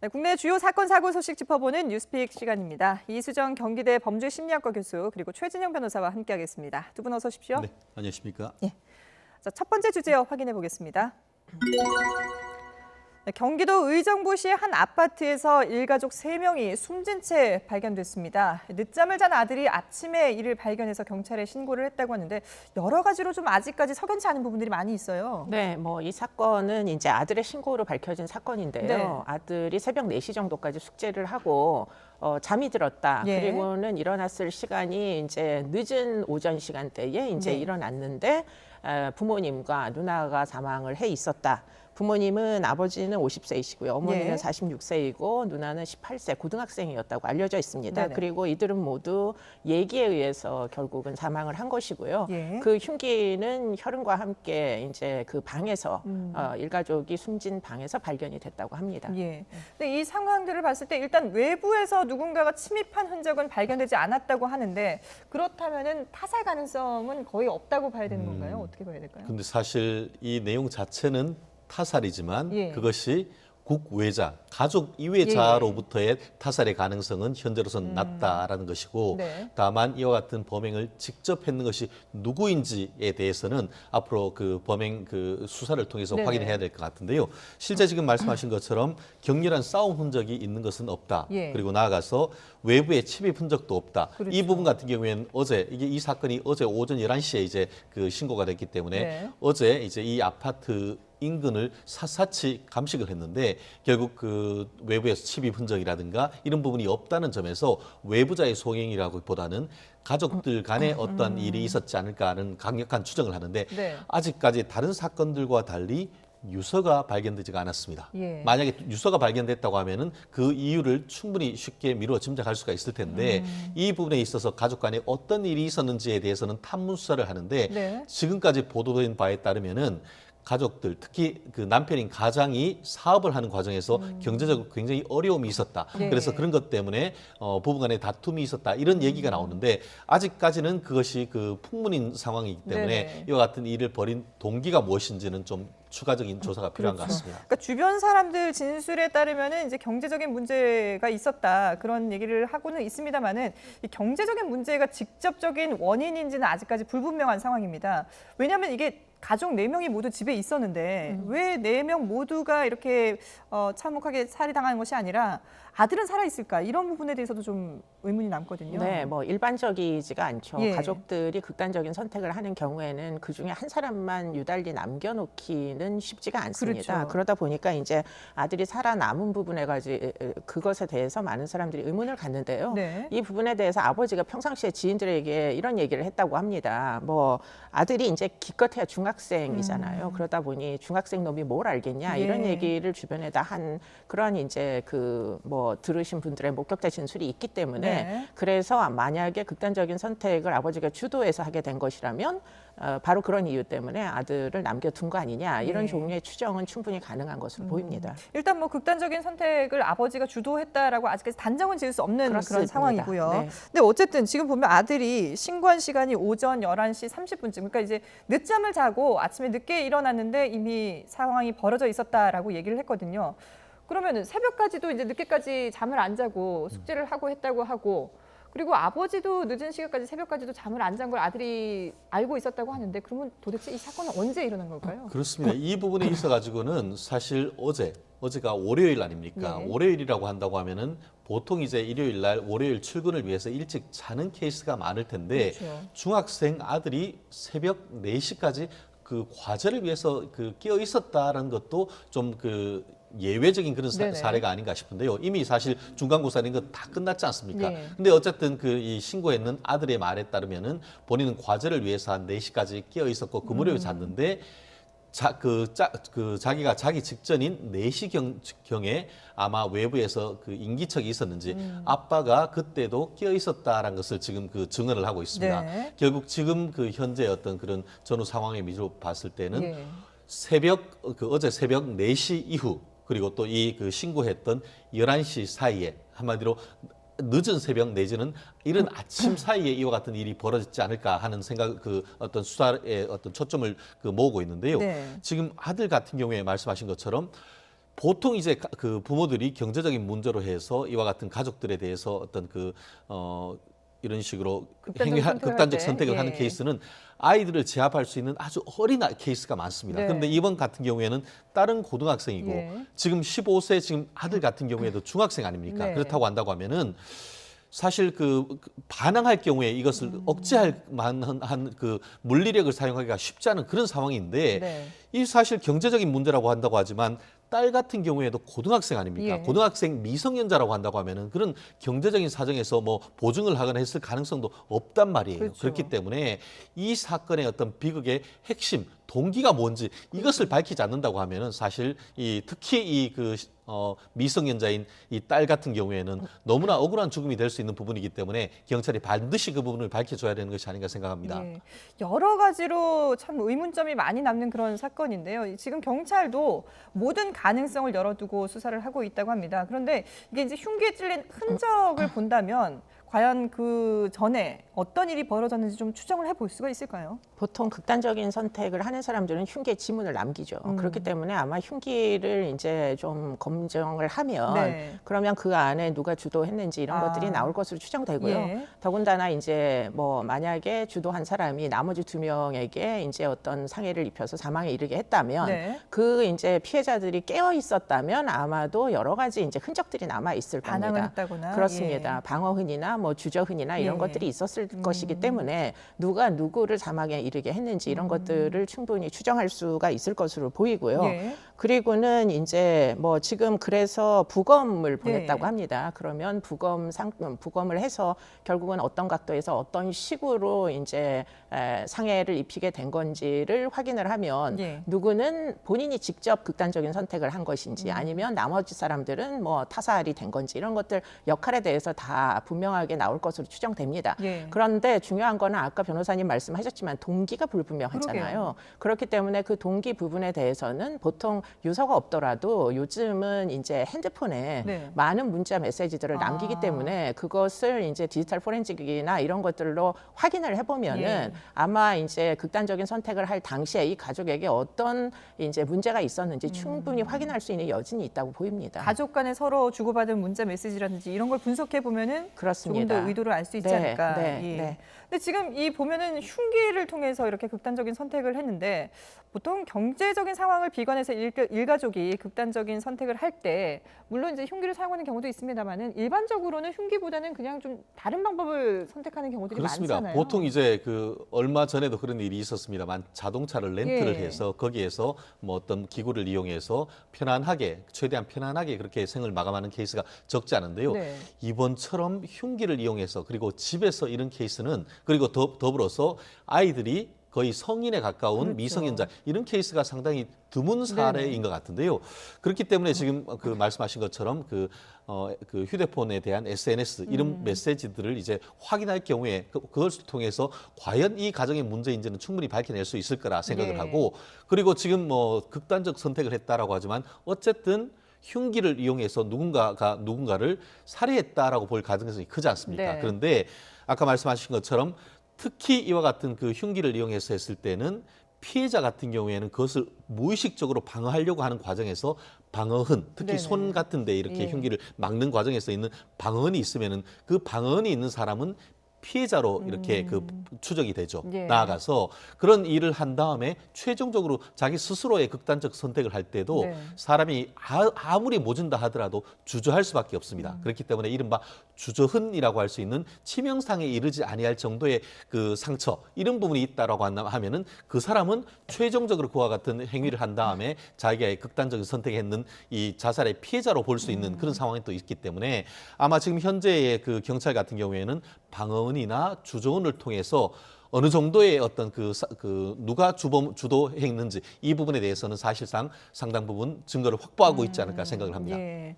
네, 국내 주요 사건 사고 소식 짚어보는 뉴스픽 시간입니다. 이수정 경기대 범죄심리학과 교수 그리고 최진영 변호사와 함께하겠습니다. 두 분 어서 오십시오. 네, 안녕하십니까? 예. 자, 첫 번째 주제 확인해 보겠습니다. 네, 경기도 의정부시의 한 아파트에서 일가족 3명이 숨진 채 발견됐습니다. 늦잠을 잔 아들이 아침에 이를 발견해서 경찰에 신고를 했다고 하는데 여러 가지로 좀 아직까지 석연치 않은 부분들이 많이 있어요. 네, 뭐 이 사건은 이제 아들의 신고로 밝혀진 사건인데요. 네. 아들이 새벽 4시 정도까지 숙제를 하고 잠이 들었다. 예. 그리고는 일어났을 시간이 이제 늦은 오전 시간대에 이제 네. 일어났는데 부모님과 누나가 사망을 해 있었다. 부모님은 아버지는 50세이시고요. 어머니는 예. 46세이고 누나는 18세 고등학생이었다고 알려져 있습니다. 네네. 그리고 이들은 모두 예기에 의해서 결국은 사망을 한 것이고요. 예. 그 흉기는 혈흔과 함께 이제 그 방에서 일가족이 숨진 방에서 발견이 됐다고 합니다. 예. 근데 이 상황들을 봤을 때 일단 외부에서 누군가가 침입한 흔적은 발견되지 않았다고 하는데 그렇다면은 타살 가능성은 거의 없다고 봐야 되는 건가요? 어떻게 봐야 될까요? 근데 사실 이 내용 자체는 타살이지만 예. 그것이 국외자, 가족 이외자로부터의 타살의 가능성은 현재로서는 낮다라는 것이고 네. 다만 이와 같은 범행을 직접 했는 것이 누구인지에 대해서는 앞으로 그 범행 그 수사를 통해서 네네. 확인해야 될 것 같은데요. 실제 지금 말씀하신 것처럼 격렬한 싸움 흔적이 있는 것은 없다. 예. 그리고 나아가서 외부의 침입 흔적도 없다. 그렇죠. 이 부분 같은 경우에는 어제 이 사건이 어제 오전 11시에 이제 그 신고가 됐기 때문에 네. 어제 이제 이 아파트 인근을 샅샅이 감식을 했는데 결국 그 외부에서 침입 흔적이라든가 이런 부분이 없다는 점에서 외부자의 소행이라기보다는 가족들 간에 어떤 일이 있었지 않을까 하는 강력한 추정을 하는데 네. 아직까지 다른 사건들과 달리 유서가 발견되지가 않았습니다. 예. 만약에 유서가 발견됐다고 하면은 그 이유를 충분히 쉽게 미루어 짐작할 수가 있을 텐데 이 부분에 있어서 가족 간에 어떤 일이 있었는지에 대해서는 탐문 수사를 하는데 네. 지금까지 보도된 바에 따르면은 가족들, 특히 그 남편인 가장이 사업을 하는 과정에서 경제적으로 굉장히 어려움이 있었다. 네. 그래서 그런 것 때문에 부부간에 다툼이 있었다. 이런 얘기가 나오는데 아직까지는 그것이 그 풍문인 상황이기 때문에 네네. 이와 같은 일을 벌인 동기가 무엇인지는 좀 추가적인 조사가 필요한 것 같습니다. 그러니까 주변 사람들 진술에 따르면은 이제 경제적인 문제가 있었다 그런 얘기를 하고는 있습니다만은 이 경제적인 문제가 직접적인 원인인지는 아직까지 불분명한 상황입니다. 왜냐하면 이게 가족 4명이 모두 집에 있었는데 왜 4명 모두가 이렇게 참혹하게 살해당하는 것이 아니라 아들은 살아있을까? 이런 부분에 대해서도 좀 의문이 남거든요. 네, 뭐 일반적이지가 않죠. 예. 가족들이 극단적인 선택을 하는 경우에는 그 중에 한 사람만 유달리 남겨놓기는 쉽지가 않습니다. 그렇죠. 그러다 보니까 이제 아들이 살아남은 부분에 가지 그것에 대해서 많은 사람들이 의문을 갖는데요. 네. 이 부분에 대해서 아버지가 평상시에 지인들에게 이런 얘기를 했다고 합니다. 뭐 아들이 이제 기껏해야 중학생이잖아요. 그러다 보니 중학생 놈이 뭘 알겠냐 예. 이런 얘기를 주변에다 한 그런 이제 그 뭐 들으신 분들의 목격자 진술이 있기 때문에 네. 그래서 만약에 극단적인 선택을 아버지가 주도해서 하게 된 것이라면 바로 그런 이유 때문에 아들을 남겨둔 거 아니냐 이런 네. 종류의 추정은 충분히 가능한 것으로 보입니다. 일단 뭐 극단적인 선택을 아버지가 주도했다라고 아직까지 단정은 지을 수 없는 그런 그렇습니다. 상황이고요. 네. 근데 어쨌든 지금 보면 아들이 신고한 시간이 오전 11시 30분쯤. 그러니까 이제 늦잠을 자고 아침에 늦게 일어났는데 이미 상황이 벌어져 있었다라고 얘기를 했거든요. 그러면은 새벽까지도 이제 늦게까지 잠을 안 자고 숙제를 하고 했다고 하고 그리고 아버지도 늦은 시간까지 새벽까지도 잠을 안 잔 걸 아들이 알고 있었다고 하는데 그러면 도대체 이 사건은 언제 일어난 걸까요? 그렇습니다. 이 부분에 있어가지고는 사실 어제가 월요일 아닙니까? 예. 월요일이라고 한다고 하면은 보통 이제 일요일 날 월요일 출근을 위해서 일찍 자는 케이스가 많을 텐데 그렇죠. 중학생 아들이 새벽 4시까지 그 과제를 위해서 그 깨어 있었다는 것도 좀 그 예외적인 그런 네네. 사례가 아닌가 싶은데요. 이미 사실 중간고사는 거 다 끝났지 않습니까? 네. 근데 어쨌든 그 이 신고했는 아들의 말에 따르면은 본인은 과제를 위해서 한 4시까지 깨어 있었고 그 무렵에 잤는데 자기가 자기 직전인 4시경에 아마 외부에서 그 인기척이 있었는지 아빠가 그때도 깨어 있었다라는 것을 지금 그 증언을 하고 있습니다. 네. 결국 지금 그 현재 어떤 그런 전후 상황의 미로 봤을 때는 예. 어제 새벽 4시 이후 그리고 또 이 그 신고했던 11시 사이에 한마디로 늦은 새벽 내지는 이른 아침 사이에 이와 같은 일이 벌어졌지 않을까 하는 생각, 그 어떤 수사의 어떤 초점을 그 모으고 있는데요. 네. 지금 아들 같은 경우에 말씀하신 것처럼 보통 이제 그 부모들이 경제적인 문제로 해서 이와 같은 가족들에 대해서 어떤 이런 식으로 극단적 선택을 하는 케이스는 아이들을 제압할 수 있는 아주 어린 케이스가 많습니다. 네. 그런데 이번 같은 경우에는 다른 고등학생이고 지금 15세 지금 아들 같은 경우에도 중학생 아닙니까? 네. 그렇다고 한다고 하면은 사실 반항할 경우에 이것을 억제할 만한 그 물리력을 사용하기가 쉽지 않은 그런 상황인데 네. 이 사실 경제적인 문제라고 한다고 하지만 딸 같은 경우에도 고등학생 아닙니까? 예. 고등학생 미성년자라고 한다고 하면은 그런 경제적인 사정에서 뭐 보증을 하거나 했을 가능성도 없단 말이에요. 그렇죠. 그렇기 때문에 이 사건의 어떤 비극의 핵심 동기가 뭔지 이것을 밝히지 않는다고 하면은 사실 특히 미성년자인 이 딸 같은 경우에는 너무나 억울한 죽음이 될 수 있는 부분이기 때문에 경찰이 반드시 그 부분을 밝혀줘야 되는 것이 아닌가 생각합니다. 예. 여러 가지로 참 의문점이 많이 남는 그런 사건인데요. 지금 경찰도 모든 가능성을 열어두고 수사를 하고 있다고 합니다. 그런데 이게 이제 흉기에 찔린 흔적을 본다면 과연 그 전에 어떤 일이 벌어졌는지 좀 추정을 해볼 수가 있을까요? 보통 극단적인 선택을 하는 사람들은 흉기에 지문을 남기죠. 그렇기 때문에 아마 흉기를 이제 좀 검증을 하면 네. 그러면 그 안에 누가 주도했는지 이런 것들이 나올 것으로 추정되고요. 예. 더군다나 이제 뭐 만약에 주도한 사람이 나머지 2명에게 이제 어떤 상해를 입혀서 사망에 이르게 했다면 네. 그 이제 피해자들이 깨어 있었다면 아마도 여러 가지 이제 흔적들이 남아 있을 겁니다. 반항을 했다거나. 그렇습니다. 방어흔이나 뭐 주저흔이나 이런 예. 것들이 있었을 것이기 때문에 누가 누구를 사망에 이르게 했는지 이런 것들을 충분히 추정할 수가 있을 것으로 보이고요. 예. 그리고는 이제 뭐 지금 그래서 부검을 보냈다고 예. 합니다. 그러면 부검을 해서 결국은 어떤 각도에서 어떤 식으로 이제 상해를 입히게 된 건지를 확인을 하면 예. 누구는 본인이 직접 극단적인 선택을 한 것인지 아니면 나머지 사람들은 뭐 타살이 된 건지 이런 것들 역할에 대해서 다 분명하게 나올 것으로 추정됩니다. 예. 그런데 중요한 거는 아까 변호사님 말씀하셨지만 동기가 불분명하잖아요. 그러게요. 그렇기 때문에 그 동기 부분에 대해서는 보통 유서가 없더라도 요즘은 이제 핸드폰에 네. 많은 문자 메시지들을 남기기 때문에 그것을 이제 디지털 포렌식이나 이런 것들로 확인을 해보면은 예. 아마 이제 극단적인 선택을 할 당시에 이 가족에게 어떤 이제 문제가 있었는지 충분히 확인할 수 있는 여진이 있다고 보입니다. 가족 간에 서로 주고받은 문자 메시지라든지 이런 걸 분석해 보면은 그렇습니다. 조금 더 의도를 알 수 있지 네, 않을까. 네, 예. 네. 근데 지금 이 보면은 흉기를 통해서 이렇게 극단적인 선택을 했는데 보통 경제적인 상황을 비관해서 일가족이 극단적인 선택을 할 때 물론 이제 흉기를 사용하는 경우도 있습니다만은 일반적으로는 흉기보다는 그냥 좀 다른 방법을 선택하는 경우들이 그렇습니다. 많잖아요. 보통 이제 얼마 전에도 그런 일이 있었습니다만 자동차를 렌트를 예. 해서 거기에서 뭐 어떤 기구를 이용해서 편안하게 최대한 편안하게 그렇게 생을 마감하는 케이스가 적지 않은데요. 네. 이번처럼 흉기를 이용해서 그리고 집에서 이런 케이스는 그리고 더불어서 아이들이 거의 성인에 가까운 그렇죠. 미성년자 이런 케이스가 상당히 드문 사례인 것 같은데요. 그렇기 때문에 지금 말씀하신 것처럼 그 휴대폰에 대한 SNS 이런 메시지들을 이제 확인할 경우에 그것을 통해서 과연 이 가정의 문제인지는 충분히 밝혀낼 수 있을 거라 생각을 예. 하고 그리고 지금 뭐 극단적 선택을 했다라고 하지만 어쨌든 흉기를 이용해서 누군가를 살해했다라고 볼 가능성이 크지 않습니까? 네. 그런데 아까 말씀하신 것처럼 특히 이와 같은 그 흉기를 이용해서 했을 때는 피해자 같은 경우에는 그것을 무의식적으로 방어하려고 하는 과정에서 방어흔, 특히 네네. 손 같은 데 이렇게 예. 흉기를 막는 과정에서 있는 방어흔이 있으면은 그 방어흔이 있는 사람은 피해자로 이렇게 추정이 되죠. 예. 나아가서 그런 일을 한 다음에 최종적으로 자기 스스로의 극단적 선택을 할 때도 네. 사람이 아무리 모진다 하더라도 주저할 수밖에 없습니다. 그렇기 때문에 이른바 주저흔이라고 할 수 있는 치명상에 이르지 아니할 정도의 그 상처 이런 부분이 있다라고 하면은 그 사람은 최종적으로 그와 같은 행위를 한 다음에 자기가 극단적인 선택했는 이 자살의 피해자로 볼 수 있는 그런 상황이 또 있기 때문에 아마 지금 현재의 그 경찰 같은 경우에는 방어은이나 주저은을 통해서 어느 정도의 어떤 누가 주도했는지 이 부분에 대해서는 사실상 상당 부분 증거를 확보하고 있지 않을까 생각을 합니다. 예.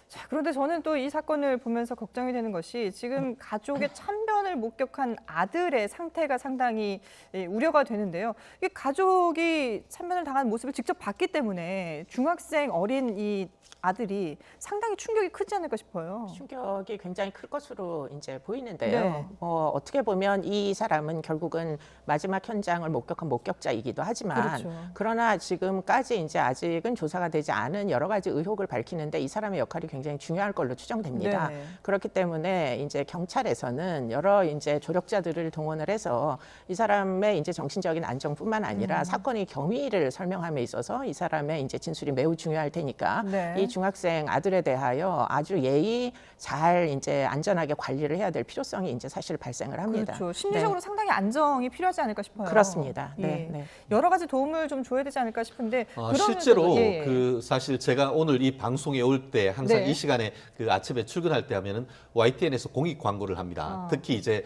자, 그런데 저는 또 이 사건을 보면서 걱정이 되는 것이 지금 가족의 참변을 목격한 아들의 상태가 상당히 우려가 되는데요. 이게 가족이 참변을 당한 모습을 직접 봤기 때문에 중학생 어린 이 아들이 상당히 충격이 크지 않을까 싶어요. 충격이 굉장히 클 것으로 이제 보이는데요. 네. 어떻게 보면 이 사람은 결국은 마지막 현장을 목격한 목격자이기도 하지만 그렇죠. 그러나 지금까지 이제 아직은 조사가 되지 않은 여러 가지 의혹을 밝히는데 이 사람의 역할이 굉장히 중요할 걸로 추정됩니다. 네. 그렇기 때문에 이제 경찰에서는 여러 이제 조력자들을 동원을 해서 이 사람의 이제 정신적인 안정뿐만 아니라 사건의 경위를 설명함에 있어서 이 사람의 이제 진술이 매우 중요할 테니까 네. 이 중학생 아들에 대하여 아주 예의 잘 이제 안전하게 관리를 해야 될 필요성이 이제 사실 발생을 합니다. 그렇죠. 심리적으로 상당히 안정이 필요하지 않을까 싶어요. 그렇습니다. 네, 예. 네. 여러 가지 도움을 좀 줘야 되지 않을까 싶은데 그러면서도- 실제로 예, 예. 그 사실 제가 오늘 이 방송에 올 때 항상 네. 이 시간에 그 아침에 출근할 때 하면은 YTN에서 공익 광고를 합니다. 특히 이제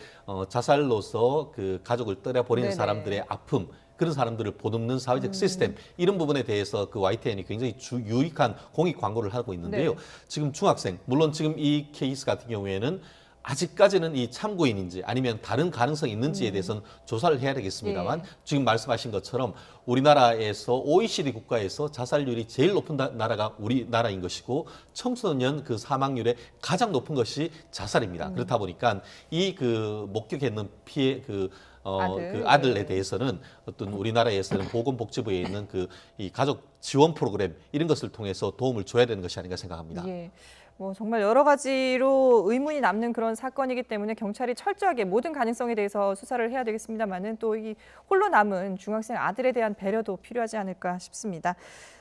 자살로서 그 가족을 떠나버리는 네네. 사람들의 아픔. 그런 사람들을 보듬는 사회적 시스템 이런 부분에 대해서 그 YTN이 굉장히 유익한 공익 광고를 하고 있는데요. 네. 지금 중학생 물론 지금 이 케이스 같은 경우에는 아직까지는 이 참고인인지 아니면 다른 가능성이 있는지에 대해서는 조사를 해야 되겠습니다만 예. 지금 말씀하신 것처럼 우리나라에서 OECD 국가에서 자살률이 제일 높은 나라가 우리나라인 것이고 청소년 그 사망률의 가장 높은 것이 자살입니다. 그렇다 보니까 이 그 목격했는 피해 그 아들에 대해서는 어떤 우리나라에서는 보건복지부에 있는 그 이 가족 지원 프로그램 이런 것을 통해서 도움을 줘야 되는 것이 아닌가 생각합니다. 예. 뭐 정말 여러 가지로 의문이 남는 그런 사건이기 때문에 경찰이 철저하게 모든 가능성에 대해서 수사를 해야 되겠습니다만은 또 이 홀로 남은 중학생 아들에 대한 배려도 필요하지 않을까 싶습니다.